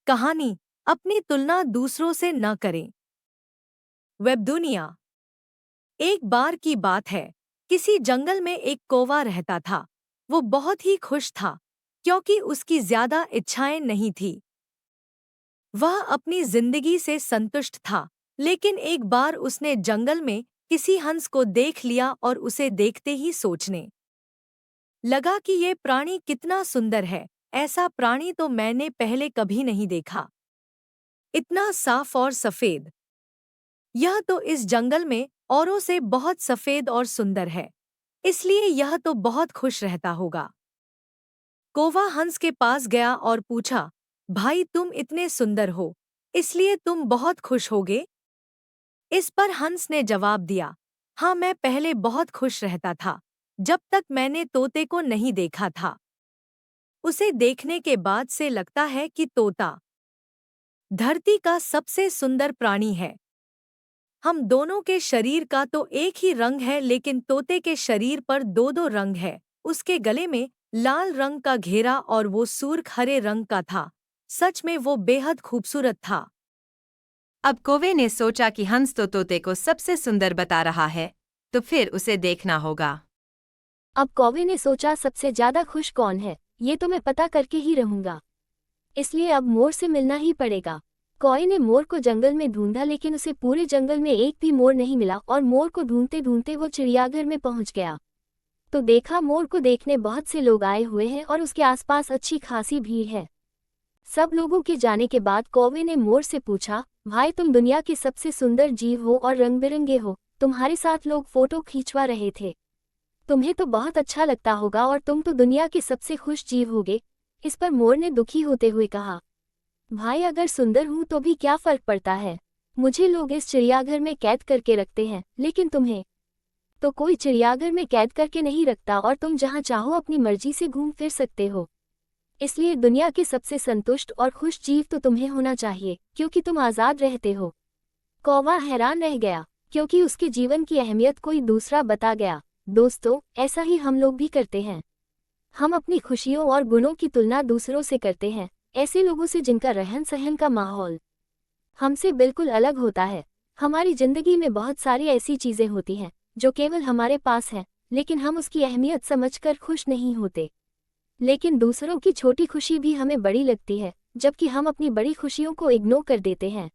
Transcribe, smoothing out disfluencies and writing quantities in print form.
कहानी। अपनी तुलना दूसरों से न करें। वेब दुनिया। एक बार की बात है, किसी जंगल में एक कौवा रहता था। वो बहुत ही खुश था, क्योंकि उसकी ज्यादा इच्छाएं नहीं थी। वह अपनी जिंदगी से संतुष्ट था। लेकिन एक बार उसने जंगल में किसी हंस को देख लिया और उसे देखते ही सोचने लगा कि ये प्राणी कितना सुंदर है। ऐसा प्राणी तो मैंने पहले कभी नहीं देखा। इतना साफ और सफेद। यह तो इस जंगल में औरों से बहुत सफेद और सुंदर है, इसलिए यह तो बहुत खुश रहता होगा। कौवा हंस के पास गया और पूछा, भाई तुम इतने सुंदर हो, इसलिए तुम बहुत खुश होगे? इस पर हंस ने जवाब दिया, हाँ, मैं पहले बहुत खुश रहता था, जब तक मैंने तोते को नहीं देखा था। उसे देखने के बाद से लगता है कि तोता धरती का सबसे सुंदर प्राणी है। हम दोनों के शरीर का तो एक ही रंग है, लेकिन तोते के शरीर पर दो दो रंग है। उसके गले में लाल रंग का घेरा और वो सुर्ख हरे रंग का था। सच में वो बेहद खूबसूरत था। अब कौवे ने सोचा कि हंस तो तोते को सबसे सुंदर बता रहा है, तो फिर उसे देखना होगा। अब कौवे ने सोचा सबसे ज्यादा खुश कौन है, ये तो मैं पता करके ही रहूंगा। इसलिए अब मोर से मिलना ही पड़ेगा। कौवे ने मोर को जंगल में ढूंढा, लेकिन उसे पूरे जंगल में एक भी मोर नहीं मिला और मोर को ढूंढते ढूंढते वो चिड़ियाघर में पहुंच गया। तो देखा मोर को देखने बहुत से लोग आए हुए हैं और उसके आसपास अच्छी खासी भीड़ है। सब लोगों के जाने के बाद कौवे ने मोर से पूछा, भाई तुम दुनिया के सबसे सुंदर जीव हो और रंग बिरंगे हो, तुम्हारे साथ लोग फोटो खींचवा रहे थे। तुम्हें तो बहुत अच्छा लगता होगा और तुम तो दुनिया के सबसे खुश जीव होगे। इस पर मोर ने दुखी होते हुए कहा, भाई अगर सुंदर हूं तो भी क्या फर्क पड़ता है, मुझे लोग इस चिड़ियाघर में कैद करके रखते हैं, लेकिन तुम्हें तो कोई चिड़ियाघर में कैद करके नहीं रखता और तुम जहां चाहो अपनी मर्जी से घूम फिर सकते हो। इसलिए दुनिया के सबसे संतुष्ट और खुश जीव तो तुम्हें होना चाहिए, क्योंकि तुम आज़ाद रहते हो। कौवा हैरान रह गया, क्योंकि उसके जीवन की अहमियत कोई दूसरा बता गया। दोस्तों, ऐसा ही हम लोग भी करते हैं। हम अपनी खुशियों और गुणों की तुलना दूसरों से करते हैं, ऐसे लोगों से जिनका रहन सहन का माहौल हमसे बिल्कुल अलग होता है। हमारी जिंदगी में बहुत सारी ऐसी चीजें होती हैं जो केवल हमारे पास हैं, लेकिन हम उसकी अहमियत समझकर खुश नहीं होते। लेकिन दूसरों की छोटी खुशी भी हमें बड़ी लगती है, जबकि हम अपनी बड़ी खुशियों को इग्नोर कर देते हैं।